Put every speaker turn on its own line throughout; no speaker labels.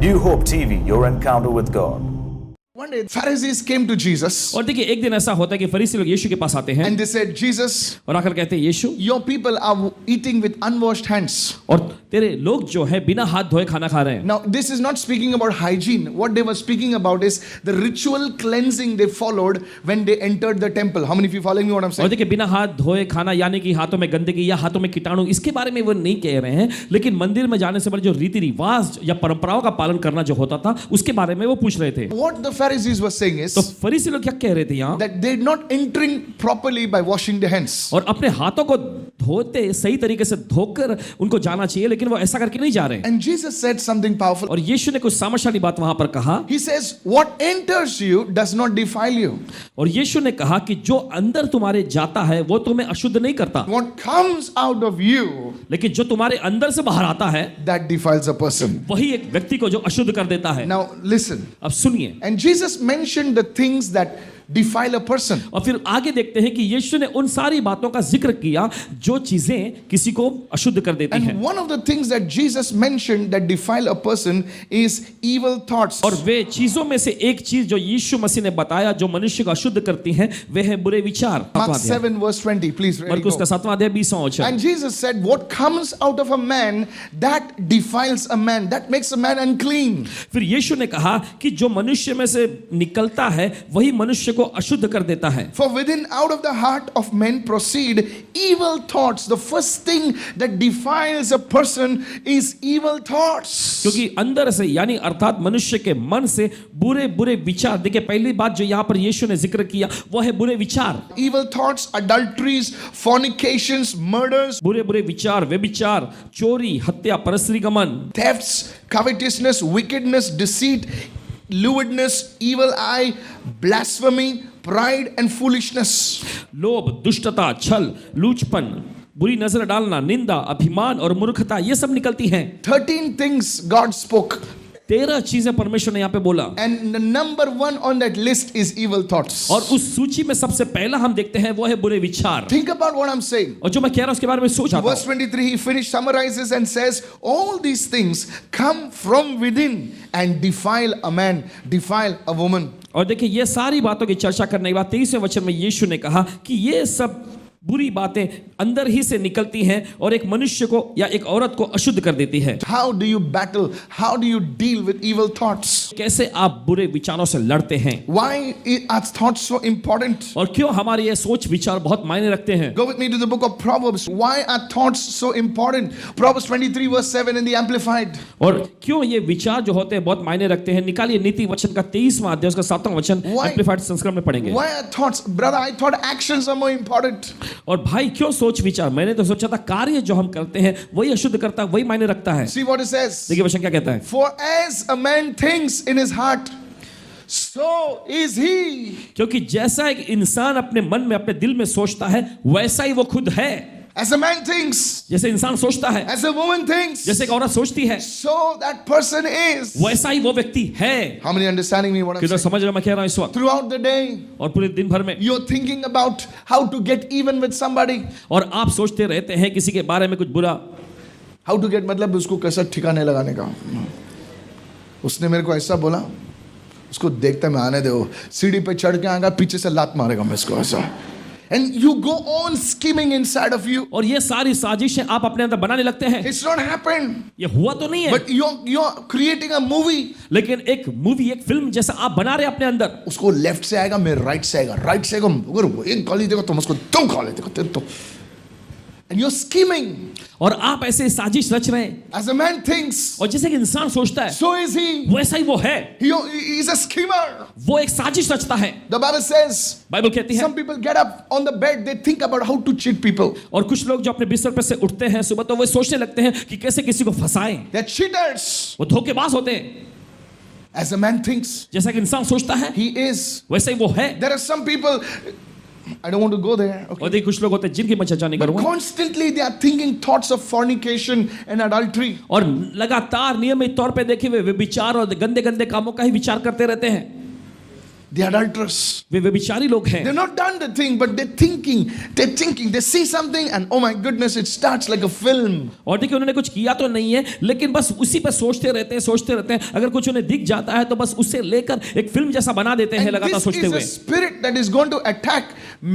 New Hope TV, your encounter with God.
One day, Pharisees came to Jesus
और देखिए एक दिन ऐसा होता है कि फरीसी लोग यीशु के पास आते हैं
and they said, Jesus,
और आकर कहते हैं यीशु,
your people are eating with unwashed hands.
और तेरे लोग जो है बिना हाथ धोए खाना खा रहे हैं।
Now, this is not speaking about hygiene. What they were speaking about is the ritual cleansing they followed when they entered the temple. How many of you following me what I'm
और
saying?
देखिए बिना हाथ धोए खाना यानी कि हाथों में गंदगी या हाथों में कीटाणु, इसके बारे में वो नहीं कह रहे हैं, लेकिन मंदिर में जाने से पहले जो रीति रिवाज या परंपराओं का पालन करना जो होता था उसके बारे में वो पूछ रहे थे।
What the Pharisees were saying
तो
is
फरीसी लोग क्या कह रहे थे यहाँ,
that they're not entering properly by washing their hands.
और अपने हाथों को धोते सही तरीके से धोकर उनको जाना चाहिए, लेकिन वो ऐसा करके नहीं जा रहे।
And Jesus said something powerful.
और यीशु ने कुछ सामर्थ्यशाली बात वहां पर कहा।
He says, what enters you does not defile you.
और यीशु ने कहा कि जो अंदर तुम्हारे जाता है वो तुम्हें अशुद्ध नहीं करता,
What comes out of you,
लेकिन जो तुम्हारे अंदर से बाहर आता है
that defiles a person.
वही एक व्यक्ति को जो अशुद्ध कर देता है।
Now listen.
अब सुनिए,
And Jesus mentioned the things that defile a person.
और फिर आगे देखते हैं कि यीशु ने उन सारी बातों का जिक्र किया जो चीजें किसी को अशुद्ध कर देती हैं।
And one of the things that Jesus mentioned that defile a person is evil thoughts.
और वे चीजों में से एक चीज जो यीशु मसीह ने बताया जो मनुष्य को अशुद्ध करती हैं वे है बुरे विचार।
Mark 7 verse 20, please read
मरकुस का
it.
7वां अध्याय 20वां वचन।
And Jesus said, what comes out of a man, that defiles a man, that makes a man unclean.
फिर यीशु ने कहा कि जो मनुष्य में से निकलता है वही मनुष्य को अशुद्ध कर देता है।
For within out of the heart of men proceed evil thoughts. The first thing that defiles a person is evil thoughts.
क्योंकि अंदर से यानी अर्थात मनुष्य के मन से बुरे बुरे विचार, देखिए पहली बात जो यहाँ पर यीशु ने जिक्र किया वो है बुरे विचार।
Evil thoughts, adulteries, fornications, murders,
बुरे बुरे विचार, व्यभिचार, चोरी, हत्या, परस्त्री गमन,
thefts, covetousness, wickedness, deceit, lewdness, evil eye, blasphemy, pride and foolishness.
लोभ, दुष्टता, छल, लूचपन, बुरी नजर डालना, निंदा, अभिमान और मूर्खता, ये सब निकलती हैं।
13 things God spoke.
13 चीजें परमेश्वर ने यहाँ पे बोला,
And the number 1 on that list is evil thoughts.
और उस सूची में सबसे पहला हम देखते हैं वो है बुरे विचार।
Think about what I'm saying.
और जो मैं कह रहा हूं उसके बारे में सोच आता
Verse 23, he summarizes and says, all these things come from within and defile a man, defile a woman.
और देखिए ये सारी बातों की चर्चा करने के बाद 23वें वचन में यीशु ने कहा कि ये सब बुरी बातें अंदर ही से निकलती हैं और एक मनुष्य को या एक औरत को अशुद्ध कर देती है।
How do you battle? How do you deal with evil thoughts?
कैसे आप बुरे विचारों से लड़ते हैं?
Why are thoughts so important?
और क्यों हमारे ये सोच विचार बहुत मायने रखते हैं?
Go with me to the book of Proverbs. Why are thoughts so important? Proverbs 23 verse 7 in the Amplified.
और क्यों ये विचार जो होते हैं बहुत मायने रखते हैं? निकालिए नीति वचन का 23वां अध्याय उसका 7वां वचन
Why?
एम्प्लीफाइड संस्करण में पढ़ेंगे।
Why are thoughts? Brother, I thought actions are more important.
और भाई क्यों सोच विचार? मैंने तो सोचा था कार्य जो हम करते हैं वही अशुद्ध करता है, वही मायने रखता है।
See what it says.
देखिए वचन क्या कहता है?
For as a man thinks in his heart, so is he.
क्योंकि जैसा एक इंसान अपने मन में अपने दिल में सोचता है वैसा ही वो खुद है।
As a man thinks,
जैसे इंसान सोचता है,
as a woman thinks,
जैसे एक औरत सोचती है,
so that person is.
वैसा ही वो व्यक्ति है।
How many understanding me what I'm
कितना
saying?
समझ रहे हो मैं कह रहा हूं इस वक्त?
Throughout the day,
और पूरे दिन भर में
you're thinking about how to get even with somebody.
और आप सोचते रहते हैं किसी के बारे में कुछ बुरा।
How to get मतलब उसको कैसा ठिकाने लगाने का। उसने मेरे को ऐसा बोला, उसको देखते मैं आने दो, सीढ़ी पे चढ़ के आएगा, पीछे से लात मारेगा मैं इसको ऐसा। And you go on scheming inside of you.
और ये सारी साजिशें आप अपने अंदर बनाने लगते हैं।
It's not happened.
ये हुआ तो नहीं है,
But you're creating a movie.
लेकिन एक मूवी, एक फिल्म जैसा आप बना रहे हैं अपने अंदर।
उसको लेफ्ट से आएगा, मैं राइट से आएगा, राइट से आएगा, अगर वो एक गाली देगा तुम उसको दो गाली देगा तो। And you're scheming.
और आप ऐसे साजिश रच रहे हैं।
As a man thinks,
और जैसे कि इंसान सोचता है
so is he.
वैसा ही वो है।
He's a schemer.
वो एक साजिश रचता है।
The Bible says,
बाइबल कहती है
some people get up on the bed, they think about how to cheat people.
और कुछ लोग जो अपने बिस्तर पर से उठते हैं सुबह तो वो सोचने लगते हैं कि कैसे किसी को फंसाएं।
They're cheaters.
वो धोखेबाज होते हैं।
As a man thinks,
जैसा कि इंसान सोचता है
he is.
वैसे ही वो है।
There are some people, I don't want to go there.
और
Okay.
देखिए कुछ लोग होते हैं जिनकी मैं चर्चा नहीं
But
करूंगा,
constantly they are thinking thoughts of fornication and adultery.
और लगातार नियमित तौर पे देखे हुए विचार और गंदे गंदे कामों का ही विचार करते रहते हैं।
the adulterers.
वे व्यभिचारी लोग हैं।
They've not done the thing, but they're thinking, they see something and oh my goodness, it starts like a film.
और देखिए उन्होंने कुछ किया तो नहीं है, लेकिन बस उसी पर सोचते रहते हैं। अगर कुछ उन्हें दिख जाता है तो बस उससे लेकर एक फिल्म जैसा बना देते हैं,
And
लगातार
this
सोचते
is
हुए।
a spirit that is going to attack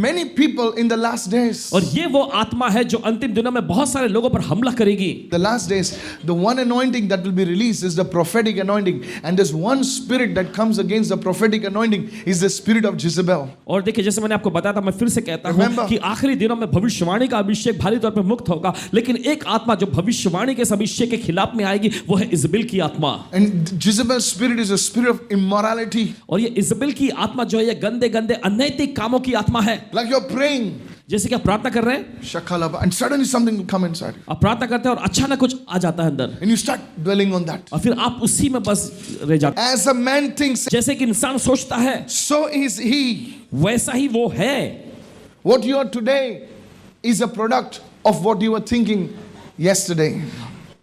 many people in the last days.
और ये वो आत्मा है जो अंतिम दिनों में बहुत सारे लोगों पर हमला करेगी।
The last days, the one anointing that will be released is the prophetic anointing, and there's one spirit that comes against the prophetic anointing is the spirit of Jezebel.
और देखिए जैसे मैंने आपको बताया था, मैं फिर से कहता हूं
Remember?
कि आखिरी दिनों में भविष्यवाणी का अभिषेक भारी तौर पर मुक्त होगा, लेकिन एक आत्मा जो भविष्यवाणी के इस अभिषेक के खिलाफ में आएगी वो है इजबेल की आत्मा।
And Jezebel's spirit is a spirit of immorality.
और ये इजबेल की आत्मा जो है ये गंदे गंदे अनैतिक कामों की आत्मा है।
Like you're praying,
जैसे कि आप प्रार्थना कर रहे हैं,
shakalaba, and suddenly something will come inside you.
आप प्रार्थना करते हैं और अचानक कुछ आ जाता है अंदर,
And you start dwelling on that.
और फिर आप उसी में बस रह जाते हैं।
As a man thinks,
जैसे कि इंसान सोचता है
so is he.
वैसा ही वो है।
What you are today is a product of what you were thinking yesterday.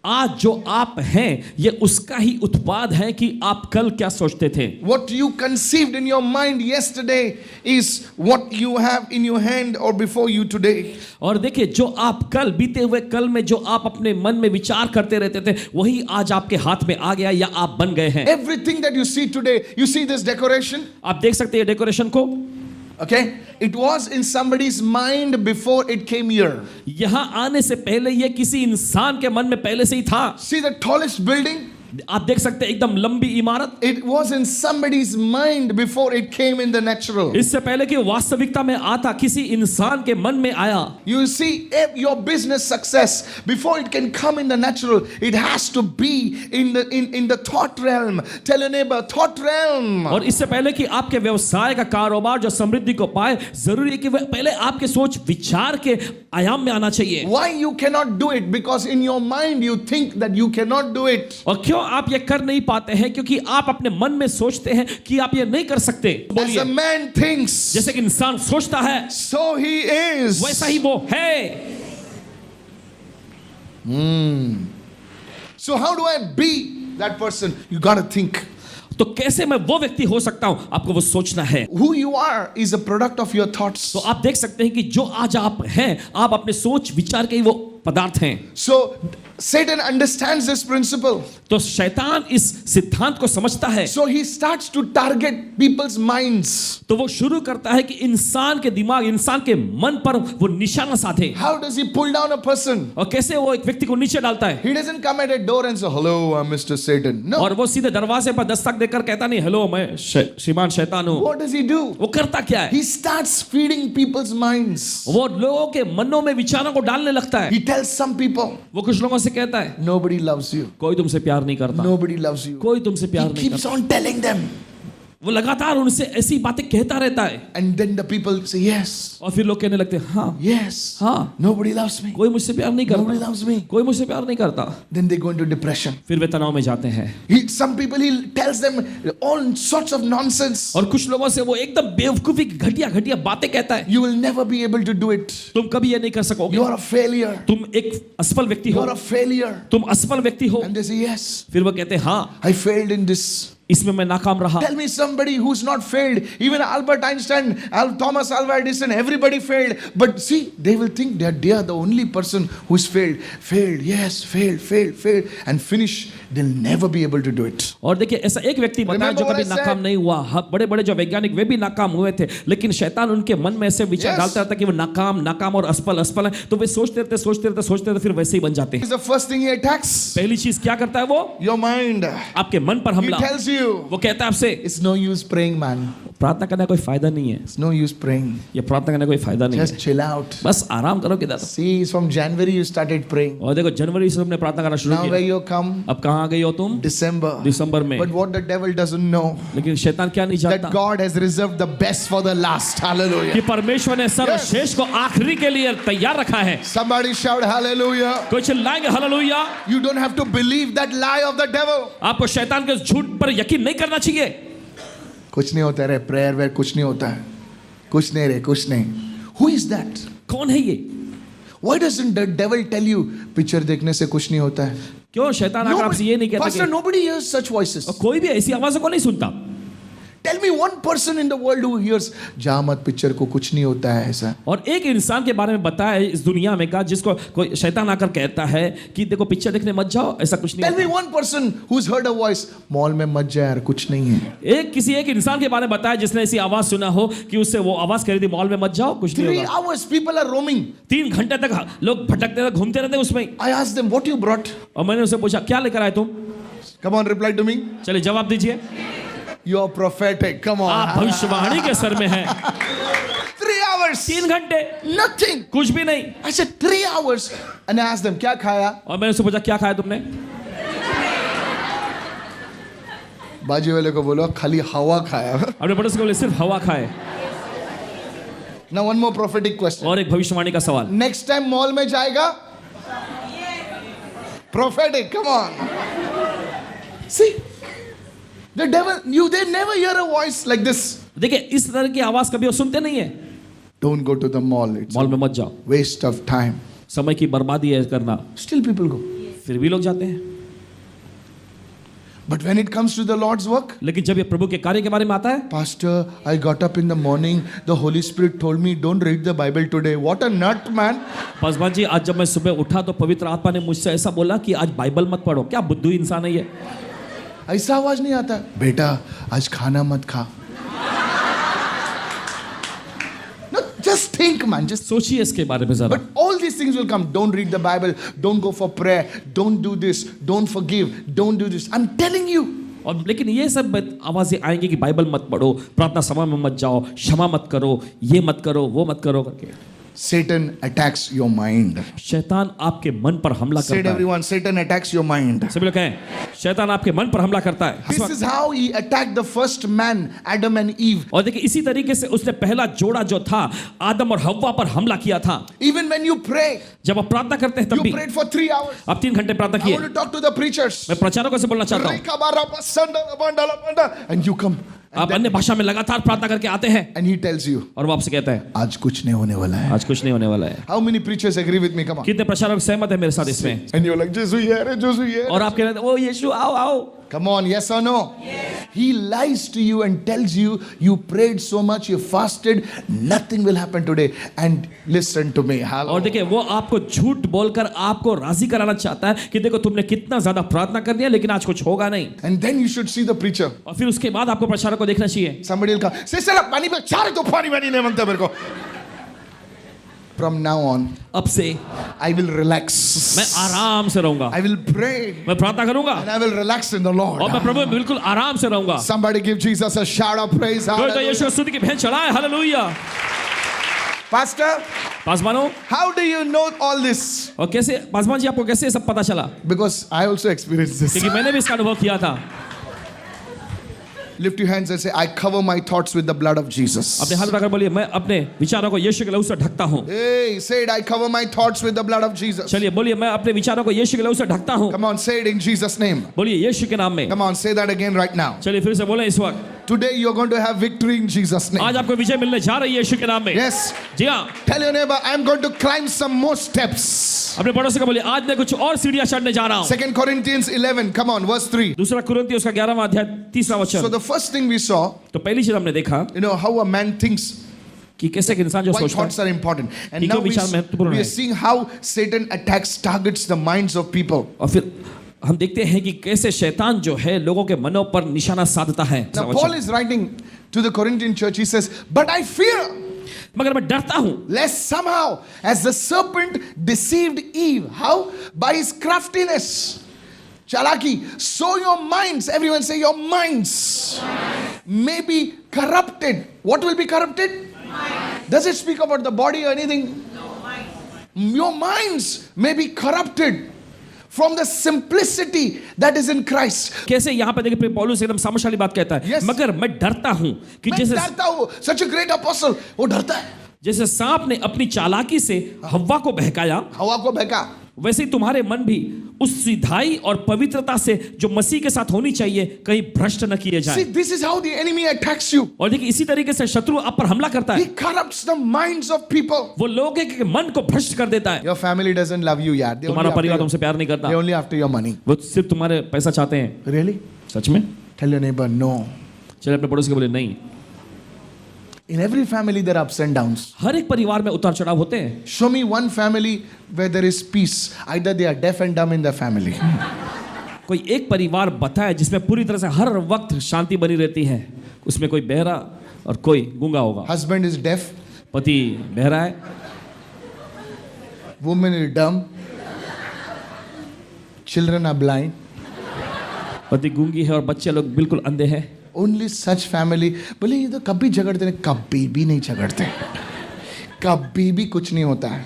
आज जो आप हैं ये उसका ही उत्पाद है कि आप कल क्या सोचते थे।
What you conceived in your mind yesterday is what you have in your hand or before you today.
और देखिए जो आप कल बीते हुए कल में जो आप अपने मन में विचार करते रहते थे वही आज आपके हाथ में आ गया या आप बन गए हैं।
Everything that you see today, you see this decoration?
आप देख सकते हैं डेकोरेशन को।
Okay? It was in somebody's mind before it came here.
यहां आने से पहले ये किसी इंसान के मन में पहले से ही था।
See the tallest building?
आप देख सकते हैं एकदम लंबी इमारत।
It was in somebody's mind before it came in the natural.
इससे पहले कि वास्तविकता में आता किसी इंसान के मन में आया।
You see, your business success before it can come in the natural, it has to be in the thought realm. Tell your neighbor, thought realm.
और इससे पहले कि आपके व्यवसाय का कारोबार जो समृद्धि को पाए, जरूरी है कि वह पहले आपके सोच विचार के आयाम में आना चाहिए।
Why you cannot do it? Because in your mind you think that you cannot do it.
और क्यों आप ये कर नहीं पाते हैं? क्योंकि आप अपने मन में सोचते हैं कि आप ये नहीं कर सकते।
As a man thinks,
जैसे कि इंसान सोचता है
so he is.
वैसा ही वो है।
So how do I be that person? You got to think.
तो कैसे मैं वो व्यक्ति हो सकता हूं? आपको वो सोचना है।
Who you are is a product of your thoughts.
तो आप देख सकते हैं कि जो आज आप हैं, आप अपने सोच विचार के ही वो पदार्थ हैं।
So Satan understands this principle.
तो शैतान इस सिद्धांत को समझता है।
So he starts to target people's minds.
तो वो शुरू करता है कि इंसान के दिमाग, इंसान के मन पर वो निशाना साधे।
How does he pull down a person?
और कैसे वो एक व्यक्ति को नीचे डालता है?
He doesn't come at a door and say, "Hello, I'm Mr. Satan." No.
और वो सीधे दरवाजे पर दस्तक देकर कहता नहीं, हेलो मैं श्रीमान शैतान हूं।
What does he do?
वो करता क्या है?
He starts feeding people's minds.
वो लोगों के मनों में विचारों को डालने लगता है।
He tells some people,
वो कुछ लोगों से कहता है,
"Nobody loves you.
कोई तुमसे प्यार नहीं करता।
Nobody loves you."
कोई तुमसे प्यार
He
नहीं
keeps
करता।
on telling them.
वो लगातार उनसे ऐसी बातें कहता रहता है।
And then the people say, "Yes.
और फिर लोग कहने लगते हैं, हाँ
Yes.
हाँ,
Nobody loves me.
कोई मुझसे प्यार नहीं
Nobody
करता,
loves me."
कोई मुझसे प्यार नहीं करता।
Then they go into depression.
फिर वे तनाव में जाते हैं।
Some people, he tells them all sorts of nonsense.
और कुछ लोगों से वो एकदम बेवकूफी की घटिया घटिया बातें कहता है।
You will never be able to do it.
तुम कभी ये नहीं कर सकोगे।
You are a failure.
तुम एक असफल व्यक्ति
You
हो।
are a failure.
तुम असफल व्यक्ति हो।
And they say, "Yes,
फिर वो कहते हैं, हाँ
I failed in this."
इसमें मैं नाकाम रहा।
Tell me somebody who's not failed. Even Albert Einstein, Thomas Alva Edison, everybody failed. But see, they will think that they are the only person who's failed. Failed, yes, failed. And finish, they'll never be able to do it.
और देखिए ऐसा एक व्यक्ति बताया जो
Remember what
कभी
I said?
नाकाम नहीं हुआ। बड़े बड़े जो वैज्ञानिक वे भी नाकाम हुए थे, लेकिन शैतान उनके मन में ऐसे विचार
Yes.
डालता रहता कि वो नाकाम और असफल है। तो वे सोचते रहते फिर वैसे ही बन जाते हैं।
It's the first thing he attacks.
पहली चीज क्या करता है वो?
Your mind.
आपके मन पर
He
हमला।
tells you,
वो कहता है आपसे,
it's no use praying, man.
प्रार्थना करने का कोई फायदा नहीं है।
It's no use praying.
ये प्रार्थना करने का कोई फायदा नहीं
Just
है।
chill out.
बस आराम करो किधर।
See, from January you started praying.
और देखो जनवरी से तुमने प्रार्थना करना शुरू
Now where
किया।
you come?
अब कहाँ आ गई हो तुम?
December.
दिसंबर में।
But what the devil doesn't know,
लेकिन शैतान क्या नहीं
that
जानता
God has reserved the best for the last.
कि
Hallelujah.
परमेश्वर ने सर्वश्रेष्ठ को आखिरी के लिए तैयार रखा है।
Somebody shout hallelujah.
कोई चिल्लाएंगे hallelujah.
You don't have to believe that lie of the devil.
आपको शैतान के झूठ पर यकीन नहीं करना चाहिए।
कुछ नहीं होता रे, prayer where कुछ नहीं होता है, कुछ नहीं रे, कुछ नहीं. Who is that?
कौन है ये?
Why doesn't the devil tell you picture देखने से कुछ नहीं होता है?
क्यों शैतान आकर आपसे ये नहीं कहता
Pastor,
कि
nobody hears such voices.
कोई भी ऐसी आवाजों को नहीं सुनता।
Tell me one person in the world who hears, जा मत पिक्चर को कुछ नहीं होता है ऐसा.
और एक इंसान के बारे में बताया इस दुनिया में का जिसको कोई शैतान आकर कहता है कि देखो पिक्चर देखने मत जाओ, ऐसा कुछ नहीं
Tell me
होता।
one person who's heard a voice, mall में मत जा यार कुछ नहीं है.
किसी एक इंसान के बारे में बताया जिसने ऐसी आवाज सुना हो कि उससे वो आवाज कह रही थी मॉल में मत जाओ, कुछ नहीं
3
होगा।
hours people are roaming.
3 घंटे तक लोग भटकते रहे, घूमते रहते उसमें।
I asked them, what you brought?
और मैंने उससे पूछा क्या लेकर आए तुम?
Come on, reply to me.
चलिए जवाब दीजिए।
You are prophetic. Come on.
आप भविष्यवाणी के सर में हैं।
3 hours.
3 घंटे
Nothing.
कुछ भी नहीं।
I said 3 hours. And I asked them, क्या खाया?
और मैंने उससे पूछा क्या खाया तुमने?
बाजी वाले को बोलो खाली हवा खाया.
अपने पड़ोसी को बोले सिर्फ हवा खाए।
Now one more prophetic question.
और एक भविष्यवाणी का सवाल।
Next time मॉल में जाएगा? Prophetic. Come on. See, the devil, they never hear a voice like this.
देखिए इस तरह की आवाज कभी वो सुनते नहीं है।
Don't go to the mall. It's
mall में मत जाओ,
waste of time.
समय की बर्बादी है करना।
Still people go.
फिर भी लोग जाते हैं।
But when it comes to the Lord's work,
लेकिन जब ये प्रभु के कार्य के बारे में आता है,
Pastor, I got up in the morning. The Holy Spirit told me, don't read the Bible today. What a nut, man.
Paswan ji आज जब मैं सुबह उठा तो पवित्र आत्मा ने मुझसे ऐसा बोला कि आज बाइबल मत पढ़ो। क्या बुद्धू इंसान है ये?
ऐसा आवाज नहीं आता. बेटा, आज खाना मत खा. No, just think, man. Just
सोचिए इसके बारे में जरा।
But all these things will come. Don't read the Bible. Don't go for prayer. Don't do this. Don't forgive. Don't do this. I'm telling you.
और लेकिन ये सब आवाजें आएंगी कि बाइबल मत पढ़ो, प्रार्थना सभा में मत जाओ, क्षमा मत करो, ये मत करो, वो मत करो करके।
Satan attacks your mind.
शैतान आपके मन पर हमला
Said
करता है।
everyone, Satan attacks your mind.
सभी लोग कहें शैतान आपके मन पर हमला करता है।
This is how he attacked the first man, Adam and Eve.
और देखिए इसी तरीके से उसने पहला जोड़ा जो था आदम और हव्वा पर हमला किया था।
Even when you pray,
जब आप प्रार्थना करते हैं तब
you
भी
prayed for 3 hours.
आप 3 घंटे प्रार्थना
I
किए।
want to talk to the preachers.
मैं प्रचारकों से बोलना चाहता हूँ,
And you come.
आप अन्य भाषा में लगातार प्रार्थना करके आते हैं
And he tells you,
और वो आपसे कहता है
आज कुछ नहीं होने वाला है.
आज कुछ नहीं होने वाला है।
How many preachers agree with me? Come on.
कितने प्रचारक सहमत है मेरे साथ इसमें?
And you're like, Jesus, yeah, Jesus, yeah.
और आप कह रहे हैं ओ यीशु आओ आओ।
Come on, yes or no? Yes. He lies to you and tells you, you prayed so much, you fasted, nothing will happen today. And listen to me.
और देखिए वो आपको झूठ बोलकर आपको राजी कराना चाहता है कि देखो तुमने कितना ज्यादा प्रार्थना कर दिया लेकिन आज कुछ होगा नहीं।
And then you should see the preacher.
और फिर उसके बाद आपको प्रचारक को देखना चाहिए।
Somebody will come. Say, "Sala, पानी पे चार तो पानी नहीं मांगता मेरे को." From now on,
अब से
I will relax.
मैं आराम से रहूंगा,
I will pray.
मैं प्रार्थना करूंगा
And I will relax in the Lord.
और मैं प्रभु में बिल्कुल आराम से रहूंगा।
Somebody give Jesus a shout of praise.
तो
Hallelujah.
यीशु स्तुति की भेंट चढ़ाए, hallelujah.
Pastor,
पासवानों,
how do you know all this?
और कैसे पासवान जी आपको कैसे ये सब पता चला?
Because I also experienced this.
क्योंकि मैंने भी इसका अनुभव किया था।
Lift your hands and say, I cover my thoughts with the blood of Jesus.
अपने हाथ उठाकर बोलिए मैं अपने विचारों को यीशु के लहू से ढकता हूँ।
Hey, say it. I cover my thoughts with the blood of Jesus.
चलिए बोलिए मैं अपने विचारों को यीशु के लहू से ढकता हूँ।
Come on, say it in Jesus' name.
बोलिए यीशु के नाम में।
Come on, say that again right now.
चलिए फिर से बोलें इस वक्त।
Today you're going to have victory in Jesus' name.
आज आपको विजय मिलने जा रही है यीशु के नाम में।
Yes.
जी हाँ।
Tell your neighbor, I'm going to climb some more steps.
अपने पड़ोसी को बोलिए आज मैं कुछ और सीढ़ियां चढ़ने जा रहा हूँ।
2 Corinthians 11, come on, verse 3.
दूसरा कुरिन्थियों उसका 11वां अध्याय 3रा
So
वचन।
the first thing we saw,
तो पहली चीज हमने देखा
you know, how a man thinks,
कि कैसे एक इंसान जो
why
सोचता
thoughts
है
are important. And
कि
now
क्यों विचार महत्वपूर्ण
we are
है।
seeing how Satan attacks, targets the minds of people.
और फिर हम देखते हैं कि कैसे शैतान जो है लोगों के मनों पर निशाना साधता है।
Now Paul is writing to the Corinthian church, he says, but I fear,
मगर मैं डरता हूं
lest somehow, as the serpent deceived Eve, how? By his craftiness. Chalaki, so your minds, everyone say your minds, may be corrupted. What will be corrupted? Does it speak about the body or anything? Your minds may be corrupted from the simplicity that is in Christ.
कैसे यहाँ पे देखिए पौलुस एकदम सामर्थ्यशाली बात कहता है।
Yes.
मगर मैं डरता हूं कि
मैं
जैसे
डरता हूँ, such a great apostle, वो डरता है।
जैसे सांप ने अपनी चालाकी से हव्वा को बहकाया,
हवा को बहका।
वैसे ही तुम्हारे मन भी उस सिधाई और पवित्रता से जो मसीह के साथ होनी चाहिए कहीं भ्रष्ट न किए
See,
जाए।
this is how the enemy attacks you.
और देखिए इसी तरीके से शत्रु आप पर हमला करता
He
है।
corrupts the minds of people.
वो लोगों के मन को भ्रष्ट कर देता है।
Your family doesn't love you, yaar. They
तुम्हारा
only
परिवार
after
तुमसे प्यार नहीं
they
करता,
only after your money.
वो सिर्फ तुम्हारे पैसा चाहते हैं।
Really?
सच में
Tell your neighbor, no.
चलिए अपने पड़ोसी को बोले नहीं।
In every family there are ups and downs.
हर एक परिवार में उतार चढ़ाव होते हैं।
Show me one family where there is peace. Either they are deaf and dumb in the family.
कोई एक परिवार बताए जिसमें पूरी तरह से हर वक्त शांति बनी रहती है। उसमें कोई बहरा और कोई गूंगा होगा।
Husband is deaf,
पति बहरा है,
woman is dumb, children are blind.
पति गूंगी है और बच्चे लोग बिल्कुल अंधे हैं।
Only such family. बोले ये तो कभी झगड़ते नहीं, कभी भी नहीं झगड़ते, कभी भी कुछ नहीं होता है।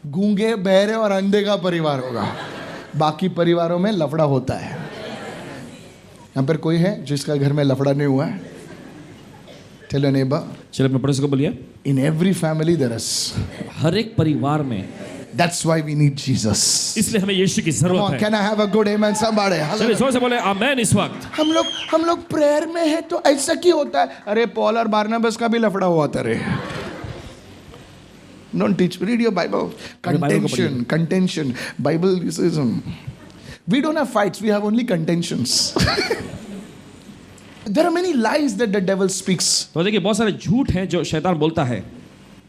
गूंगे बहरे और अंधे का परिवार होगा, बाकी परिवारों में लफड़ा होता है। यहाँ पर कोई है जिसका घर में लफड़ा नहीं हुआ है? Tell your neighbor.
चलिए अपने पड़ोसी को बोलिए,
In every family there is.
हर एक परिवार में।
That's why we need Jesus.
इसलिए हमें यीशु की
Come
जरूरत
on,
है।
can I have a good amen somebody?
चलिए जोर से बोले आमेन इस वक्त।
हम लोग प्रेयर में है तो ऐसा क्यों होता है? अरे पॉल और बारनबास का भी लफड़ा हुआ था रे। Don't teach. Read your Bible. Contention. Bible says, we don't have fights. We have only contentions. There are many lies that the devil speaks.
तो देखिए बहुत सारे झूठ हैं जो शैतान बोलता है।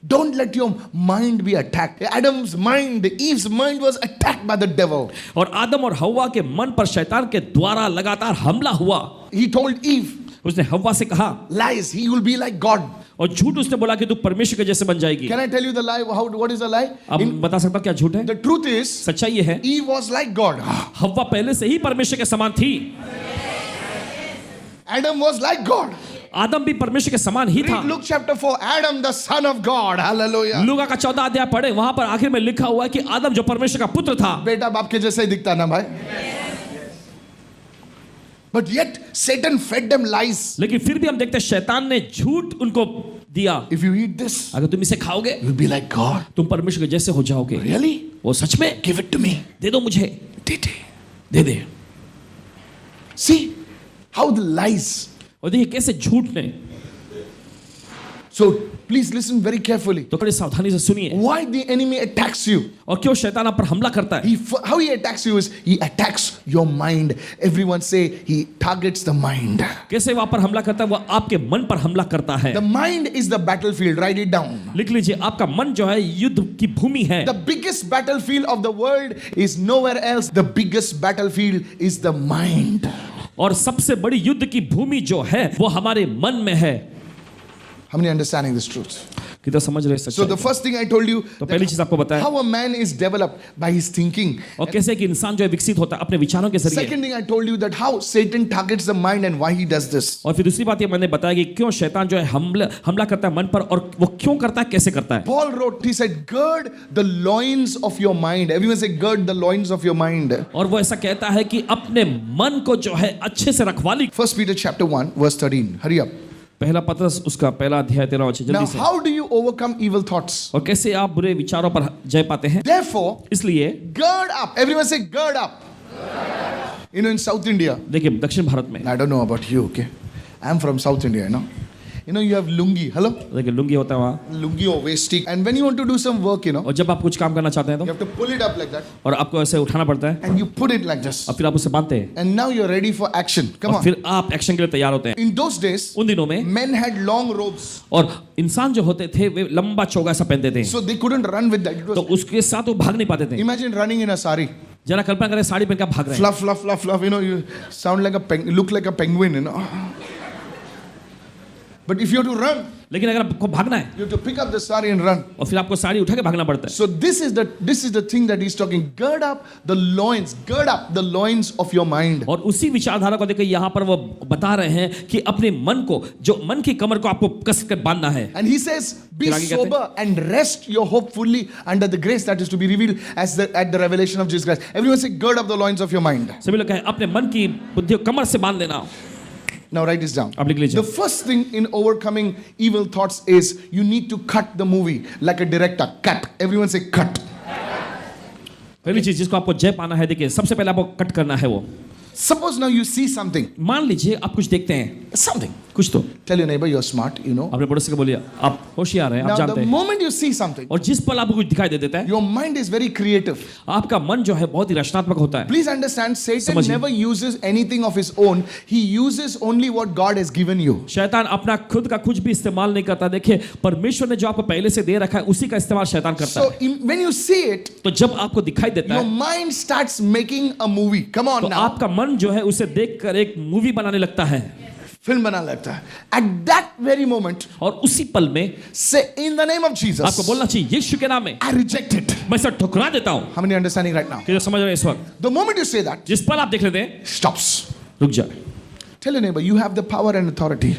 Don't let your mind be attacked. Adam's mind, Eve's mind was attacked by the devil.
और आदम और हव्वा के मन पर शैतान के द्वारा लगातार हमला हुआ।
He told Eve,
उसने हव्वा से कहा
lies, he will be like God.
और झूठ उसने बोला कि तू परमेश्वर के जैसे बन जाएगी।
Can I tell you the lie? What is the lie?
अब बता सकता हूं क्या झूठ है?
The truth is,
सच्चाई ये है
Eve was like God.
हव्वा पहले से ही परमेश्वर के समान थी।
Adam was like God.
आदम भी परमेश्वर के समान ही था।
Read Luke chapter 4. Adam, the son of God. Hallelujah.
लूका का 14 अध्याय पढ़े, वहां पर आखिर में लिखा हुआ है कि आदम जो परमेश्वर का पुत्र था।
बेटा बाप के जैसा ही दिखता ना भाई? But yet Satan fed them lies.
लेकिन फिर भी हम देखते हैं शैतान ने झूठ उनको दिया।
If you eat this,
अगर तुम इसे खाओगे
you'll be like God.
तुम परमेश्वर के जैसे हो जाओगे।
Really?
वो सच में?
Give it to me.
दे दो मुझे। दे दे।
See how the lies.
और देखिए कैसे झूठ ने।
So please listen very carefully.
तो बड़ी सावधानी से सुनिए।
Why the enemy attacks you?
और क्यों शैतान आप पर हमला करता है?
How he attacks you is he attacks your mind. Everyone say he targets the mind.
कैसे वहां पर हमला करता है? वो आपके मन पर हमला करता है।
The mind is the battlefield. Write it down.
लिख लीजिए, आपका मन जो है युद्ध की भूमि है।
The biggest battlefield of the world is nowhere else. The biggest battlefield is the mind.
और सबसे बड़ी युद्ध की भूमि जो है वो हमारे मन में है।
How many understanding this truth?
कितना समझ रहे
So
सच्चाई?
the first thing I told you,
तो पहली चीज आपको बताया
how a man is developed by his thinking.
और कैसे कि इंसान जो है विकसित होता है अपने विचारों के जरिए।
Second thing I told you that how Satan targets the mind and why he does this.
और फिर दूसरी बात ये मैंने बताया कि क्यों शैतान जो है हमला करता है मन पर, और वो क्यों करता है, कैसे करता है।
Paul wrote, he said, gird the loins of your mind. Everyone say, gird the loins of your mind.
और वो ऐसा कहता है कि अपने मन को जो है अच्छे से रखवाली।
1 Peter chapter 1 verse 13. Hurry up.
पहला पत्रस उसका पहला अध्याय 13 वचन,
Now
जल्दी से।
how do you overcome evil thoughts?
और कैसे आप बुरे विचारों पर जय पाते हैं?
Therefore,
इसलिए
gird up. Everyone say, gird up. You know, in South India,
देखिए दक्षिण भारत में,
I don't know about you, okay? I'm from South India, you know. You know, you have lungi. Hello?
देखिए लुंगी होता है वहाँ,
Lungi or waist. And when you want to do some work, you know,
और जब आप कुछ काम करना चाहते हैं
you
तो
have to pull it up like that.
और आपको ऐसे उठाना पड़ता है
And you put it like this.
और फिर आप उसे बांधते हैं
And now you're ready for action. Come
और
on.
फिर आप एक्शन के लिए तैयार होते हैं।
In those days,
उन दिनों में
men had long robes.
और इंसान जो होते थे वे लंबा चौगा सा पहनते थे,
So they couldn't run with that. It
तो
was,
उसके साथ वो भाग नहीं पाते थे।
imagine running in a sari.
जरा कल्पना करें साड़ी पहन के आप भाग रहे हैं,
Fluff, fluff, fluff, fluff. You know, you sound like look like a penguin, you know. But if you have to run,
लेकिन अगर आपको भागना है
you have to pick up the sari and run.
और फिर आपको साड़ी उठा के भागना पड़ता है।
So this is the thing that he's talking. Gird up the loins of your mind.
और उसी विचारधारा को देखकर यहाँ पर वो बता रहे हैं कि अपने मन को, जो मन की कमर को आपको कस कर बांधना है।
And he says, be
फिर आगे कहते हैं,
sober and rest your hope fully under the grace that is to be revealed at the revelation of Jesus Christ. Everyone say, gird up the loins of your mind.
सभी लोग कहें अपने मन की बुद्धि को कमर से बांध देना।
Now write this down.
आप लिख लीजिए।
The first thing in overcoming evil thoughts is you need to cut the movie like a director. Cut. Everyone say cut.
पहली चीज जिसको आपको जय पाना है, देखिए सबसे पहले आपको कट करना है वो।
Suppose now you see something.
मान लीजिए आप कुछ देखते हैं,
Something.
कुछ तो
Tell your neighbor you're smart, you know.
अपने पड़ोसी को बोलिए आप होशियार हैं, आप
Now,
जानते
the
हैं।
moment you see something,
और जिस पल आपको कुछ दिखाई दे देता है,
your mind is very creative.
आपका मन जो है बहुत ही रचनात्मक होता है।
Please understand, Satan
समझिए।
never uses anything of his own. He uses only what God has given you.
शैतान अपना खुद का कुछ भी इस्तेमाल नहीं करता। देखिए, परमेश्वर ने जो आपको पहले से दे रखा है उसी का इस्तेमाल शैतान करता
So
है।
when you see it,
तो जब आपको दिखाई देता
your
है,
mind starts making a movie. Come on
तो
now.
आपका मन जो है उसे देखकर एक मूवी बनाने लगता है।
Film bana lagta hai. At that very moment,
और उसी पल में
say in the name of Jesus,
आपको बोलना चाहिए यीशु के नाम में
I reject it.
मैं इसे ठुकरा देता हूँ।
How many are understanding right now?
क्या समझ रहे हैं इस वक्त?
The moment you say that,
जिस पल आप देख लेते हैं,
stops.
रुक जाए
Tell your neighbor, you have the power and authority.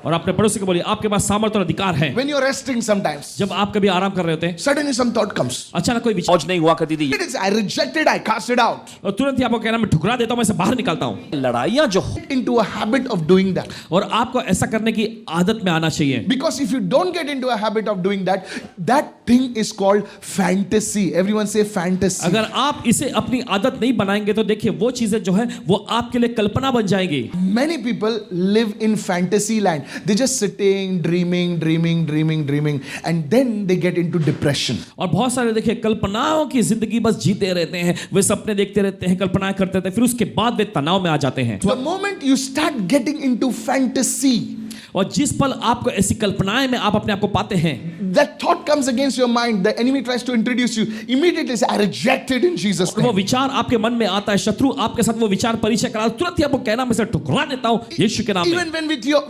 और अपने पड़ोसी को बोलिए आपके पास सामर्थ्य और अधिकार है।
When you're resting sometimes,
जब आप कभी आराम कर रहे होते हैं,
suddenly some thought comes.
अचानक कोई विचार
मौज नहीं हुआ करती थी।
It is, I reject it, I cast it out.
और तुरंत ही आपको कहना मैं ठुकरा देता हूँ, मैं इसे बाहर निकालता हूँ।
लड़ाइयाँ जो
Into a habit of doing that.
और आपको ऐसा करने की आदत में आना चाहिए।
Because if you don't get into a habit of doing that, that thing is called fantasy. Everyone say fantasy.
अगर आप इसे अपनी आदत नहीं बनाएंगे तो देखिए वो चीजें जो है वो आपके लिए कल्पना बन जाएंगी।
Many people live in fantasy land. They just sitting, dreaming, and then they get into depression.
और बहुत सारे देखिए कल्पनाओं की जिंदगी बस जीते रहते हैं, वे सपने देखते रहते हैं, कल्पनाएं करते रहते हैं, फिर उसके बाद वे तनाव में आ जाते हैं।
The moment you start getting into fantasy,
और जिस पल आपको ऐसी कल्पनाएं में आप अपने आप को पाते हैं,
that thought comes against your mind. The enemy tries to introduce you. Immediately say, I reject it in Jesus'
वो
name.
विचार आपके मन में आता है, शत्रु आपके साथ वो विचार परिचय करा, तुरंत ही आपको कहना मैं इसे ठुकरा देता हूँ यीशु के नाम में।
Even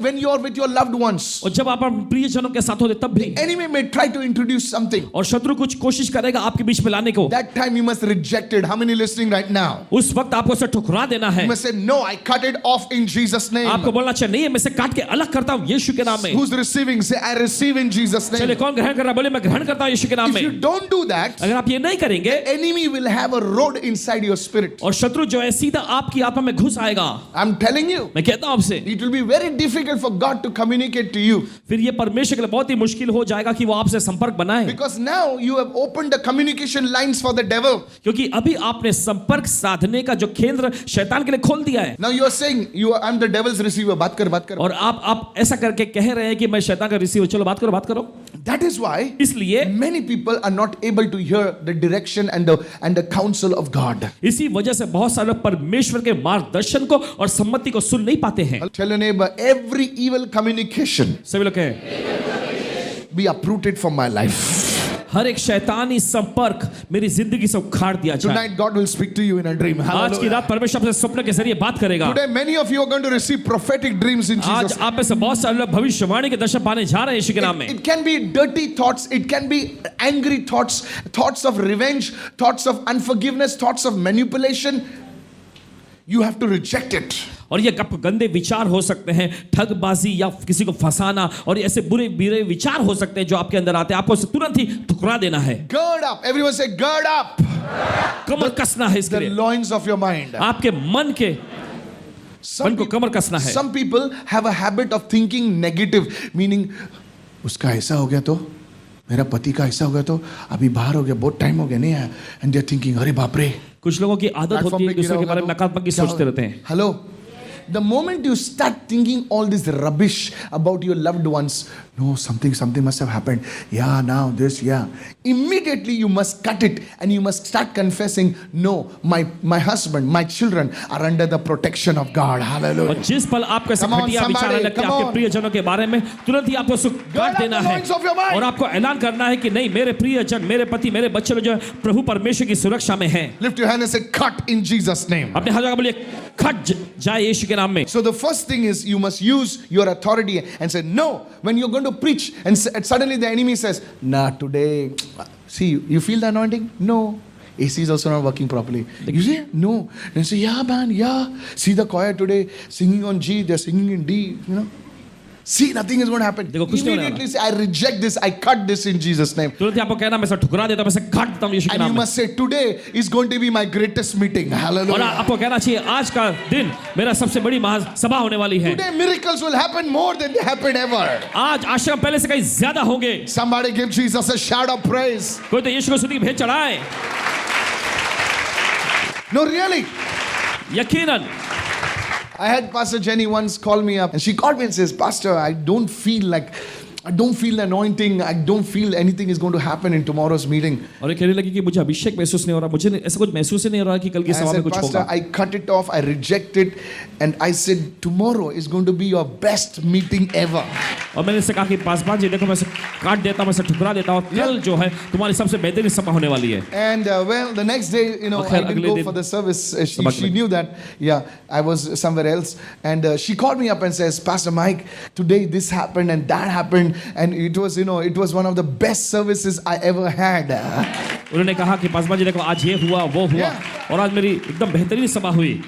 when you're with your loved ones,
और जब आप अपने प्रियजनों के साथ होते तब भी
enemy may try to introduce something.
और शत्रु कुछ कोशिश करेगा आपके बीच में लाने को,
That time you must reject it. How many listening right now?
उस वक्त आपको इसे ठुकरा देना है।
You must say, no, I cut it off in Jesus' name.
आपको बोलना चाहिए नहीं है मैं इसे काट के अलग करता हूँ यीशु के नाम में।
Who's receiving? Say, I receive in Jesus'
चलिए
name.
कौन ग्रहण कर रहा है? बोले मैं ग्रहण करता हूँ यीशु के नाम
If you
में।
don't do that,
अगर आप ये नहीं करेंगे
enemy will have a road inside your spirit.
और शत्रु जो है सीधा आपकी आत्मा में घुस आएगा।
I'm telling you,
मैं कहता हूँ आपसे
it will be very difficult for God to communicate to you.
फिर ये परमेश्वर के लिए बहुत ही मुश्किल हो जाएगा कि वो आपसे संपर्क बनाए,
Because now you have opened the communication lines for the devil.
क्योंकि अभी आपने संपर्क साधने का जो केंद्र शैतान के लिए खोल दिया है।
Now you are saying, I'm the devil's receiver. बात कर.
और आप ऐसा करके कह रहे हैं कि मैं शैतान का रिसीवर, चलो बात करो।
That is why
इसलिए
many people are not able to hear the direction and the counsel of God.
इसी वजह से बहुत सारे लोग परमेश्वर के मार्गदर्शन को और सम्मति को सुन नहीं पाते हैं।
Tell your neighbor, every evil communication
सभी लोग कहें
be uprooted from my life.
हर एक शैतानी संपर्क मेरी जिंदगी से उखाड़ दिया जाए।
Tonight God will speak to you in a dream.
आज की
Hallelujah.
रात परमेश्वर आपसे स्वप्न के जरिए बात करेगा।
Today many of you are going to receive prophetic dreams in
आज
Jesus' name.
आप में से बहुत सारे लोग भविष्यवाणी के दर्शन पाने जा रहे हैं यीशु के नाम में।
It can be dirty thoughts, it can be angry thoughts, thoughts of revenge, thoughts of unforgiveness, thoughts of manipulation. You have to reject it.
और ये आपको गंदे विचार हो सकते हैं, ठगबाजी या किसी को फंसाना, और ऐसे बुरे बुरे विचार हो सकते हैं जो आपके अंदर आते हैं, आपको उसे तुरंत ही ठुकरा देना है।
Gird up. Everyone say, gird up.
कमर कसना है इसके
The
लिए,
loins of your mind.
आपके मन के
Some
मन को कमर कसना है।
Some people have a habit of thinking negative, meaning उसका ऐसा हो गया तो, मेरा पति का ऐसा हो गया तो, अभी बाहर हो गया, बहुत टाइम हो गया नहीं आया, and they're thinking, अरे बाप रे,
कुछ लोगों की आदत होती है दूसरों के बारे में नकारात्मक ही सोचते रहते हैं।
Hello. The moment you start thinking all this rubbish about your loved ones, no, something must have happened. Yeah, now this, yeah. Immediately you must cut it and you must start confessing, no, my husband, my children are under the protection of God. Hallelujah.
और जिस पल आपको ऐसे
Come on,
घटिया विचार आने
somebody,
लगते हैं
come
आपके
on.
प्रियजनों के बारे में, तुरंत ही आपको सुख
Gird
काट
up
देना
the
है
loins of your mind.
और आपको ऐलान करना है कि नहीं, मेरे प्रियजन, मेरे पति, मेरे बच्चे जो है प्रभु परमेश्वर की सुरक्षा में हैं।
Lift your hand and say, cut in Jesus' name.
अपने हाथ लगा बोलिए खट जाए यीशु के नाम में।
So the first thing is you must use your authority and say, no, when you're going to preach and suddenly the enemy says, nah, today, see, you feel the anointing? No. AC is also not working properly. You see? No. Then say, yeah, man, yeah. See the choir today singing on G, they're singing in D, you know. See, nothing is going to happen.
देखो, कुछ नहीं होने
Immediately say, I reject this, I cut this in Jesus' name.
तुरंत ही आपको कहना मैं इसे ठुकरा देता हूं, मैं इसे काट देता हूं यीशु के
And you
नाम में।
must say, today is going to be my greatest meeting.
और
Hallelujah.
आपको कहना चाहिए आज का दिन मेरा सबसे बड़ी महासभा होने वाली है।
Today miracles will happen more than they happened ever.
आज आश्चर्य पहले से कहीं ज्यादा होंगे।
Somebody give Jesus a shout of praise.
कोई तो यीशु को स्तुति की भेंट चढ़ाए।
No, really.
यकीनन
I had Pastor Jenny once call me up and she called me and says, Pastor, I don't feel the anointing. I don't feel anything is going to happen in tomorrow's meeting.
और ये कहने लगी कि मुझे अभिषेक महसूस नहीं हो रहा, मुझे ऐसा कुछ महसूस ही नहीं हो रहा कि कल की
I
सभा में
said,
कुछ
Pastor,
होगा।
I cut it off, I reject it, and I said, tomorrow is going to be your best meeting ever.
और मैंने इससे कहा कि पासवान जी देखो मैं इसे काट देता हूँ, मैं इसे ठुकरा देता हूँ, कल जो है तुम्हारी सबसे बेहतरीन सभा होने वाली है।
And well, the next day, I didn't go for the service. She knew that, I was somewhere else. And she called me up and says, Pastor Mike, today this happened and that happened. And it was one of the best services I ever had.
उन्होंने कहा कि पासवान जी देखो आज ये हुआ वो हुआ और आज मेरी एकदम बेहतरीन सभा हुई।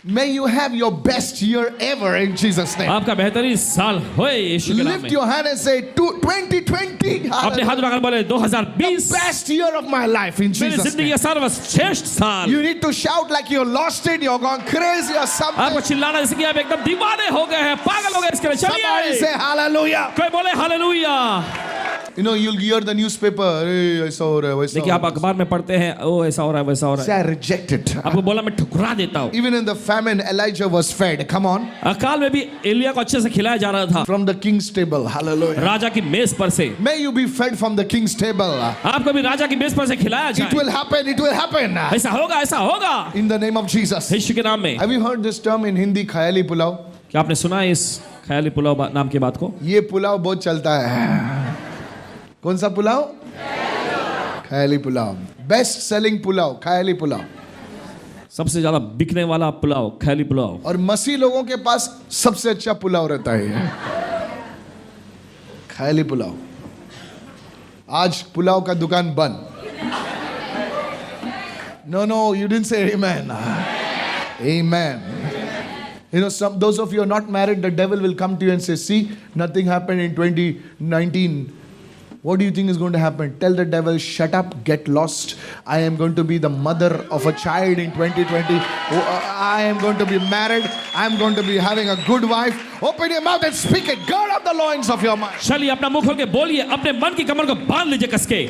May you have your best year ever in Jesus' name.
आपका बेहतरीन साल होए यीशु के नाम
Lift
में।
your hand and say, 2020.
अपने हाथ उठाकर बोले 2020
Best year of my life in
मेरी
Jesus'
जिंदगी
name.
का सर्वश्रेष्ठ साल।
You need to shout like you lost it, you're gone crazy or something.
आपको चिल्लाना जैसे कि आप एकदम दीवाने हो गए हैं, पागल हो गए इसके लिए।
Somebody
चलिए
say hallelujah.
कोई बोले hallelujah.
You'll hear the newspaper. "Hey, ऐसा हो रहा है, वैसा
देखिए
हो
आप
रहा है."
अखबार में पढ़ते हैं ओ ऐसा हो रहा है वैसा हो रहा
Say,
है।
I reject it.
आपको बोला मैं ठुकरा देता हूँ।
Even in the famine, Elijah was fed. Come on.
अकाल में भी एलिया को अच्छे से खिलाया जा रहा था,
From the king's table. Hallelujah.
राजा की मेज पर से।
May you be fed from the king's table.
आपको भी राजा की मेज पर से खिलाया
It
जाए।
will happen. It will happen.
ऐसा होगा ऐसा होगा
In the name of Jesus.
यीशु के नाम में।
Have you heard this term in Hindi, khayali pulao?
क्या आपने सुना है इस ख्याली पुलाव नाम की बात को?
ये पुलाव बहुत चलता है। कौन सा पुलाव? खयाली पुलाव। बेस्ट सेलिंग पुलाव, खयाली पुलाव।
सबसे ज्यादा बिकने वाला पुलाव ख्याली पुलाव।
और मसीह लोगों के पास सबसे अच्छा पुलाव रहता है, खयाली पुलाव। आज पुलाव का दुकान बंद। No, you didn't say amen. Amen. Those of you who are not married, the devil will come to you and say, see, nothing happened in 2019. What do you think is going to happen? Tell the devil, shut up, get lost. I am going to be the mother of a child in 2020. I am going to be married. I am going to be having a good wife. Open your mouth and speak it. Gird up the loins of your mind.
चलिए अपना मुंह खोल के बोलिए, अपने मन की कमर को बांध लीजिए कसके।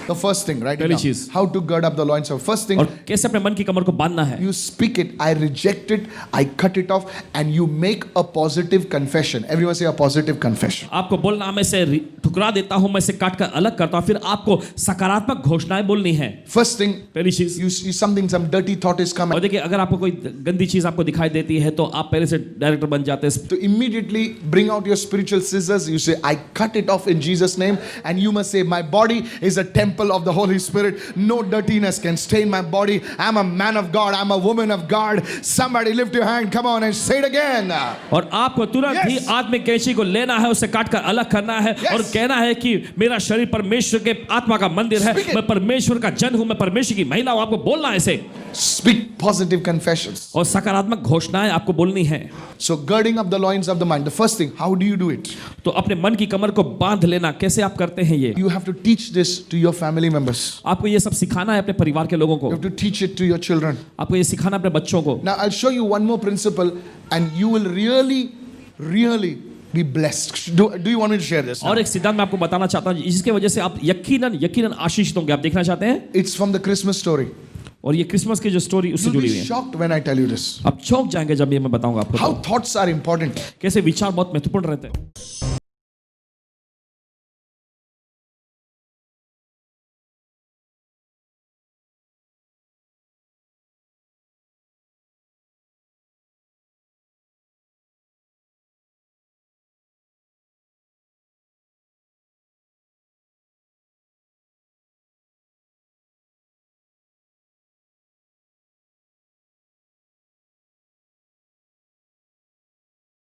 The first thing, right?
पहली चीज।
How to gird up the loins of. First thing,
और कैसे अपने मन की कमर को बांधना है?
you speak it. I reject it. I cut it off, and you make a positive confession. Everyone say a positive confession.
आपको बोलना मैं इसे ठुकरा देता हूं, मैं इसे काट कर अलग करता हूं, फिर आपको सकारात्मक घोषणाएं बोलनी है।
First thing,
पहली चीज,
you see something, some dirty thought is coming.
और देखिए अगर आपको कोई गंदी चीज आपको दिखाई देती है तो आप पहले से डायरेक्टर बन जाते हैं।
To immediately bring out your spiritual scissors, you say, I cut it off in Jesus' name, and you must say, my body is a temple of the Holy Spirit. No dirtiness can stain my body. I'm a man of God. I'm a woman of God. Somebody lift your hand. Come on and say it again.
और आपको तुरंत ही आत्मिक कैंची को लेना है, उसे काट कर अलग करना है और कहना है कि मेरा शरीर परमेश्वर के आत्मा का मंदिर है, मैं परमेश्वर का जन हूं, मैं परमेश्वर की महिला हूं। आपको बोलना है इसे।
Speak positive confessions.
और सकारात्मक घोषणाएं आपको बोलनी है।
So girding up the loins of the mind. The first thing, how do you do it?
तो अपने मन की कमर को बांध लेना, कैसे आप करते हैं ये?
You have to teach this to your family members.
आपको ये सब सिखाना है अपने परिवार के लोगों को।
You have to teach it to your children.
आपको ये सिखाना अपने बच्चों को।
Now I'll show you one more principle, and you will really be blessed. Do you want me to share this?
और एक सिद्धांत मैं आपको बताना चाहता हूँ जिसकी वजह से आप यकीनन आशीषित होंगे। आप देखना चाहते हैं?
It's from the Christmas story.
और ये क्रिसमस की जो स्टोरी उससे
You'll
जुड़ी
be
हुई है।
shocked when I tell you this.
आप चौंक जाएंगे जब ये मैं बताऊंगा आपको।
How thoughts are important.
कैसे विचार बहुत महत्वपूर्ण रहते हैं।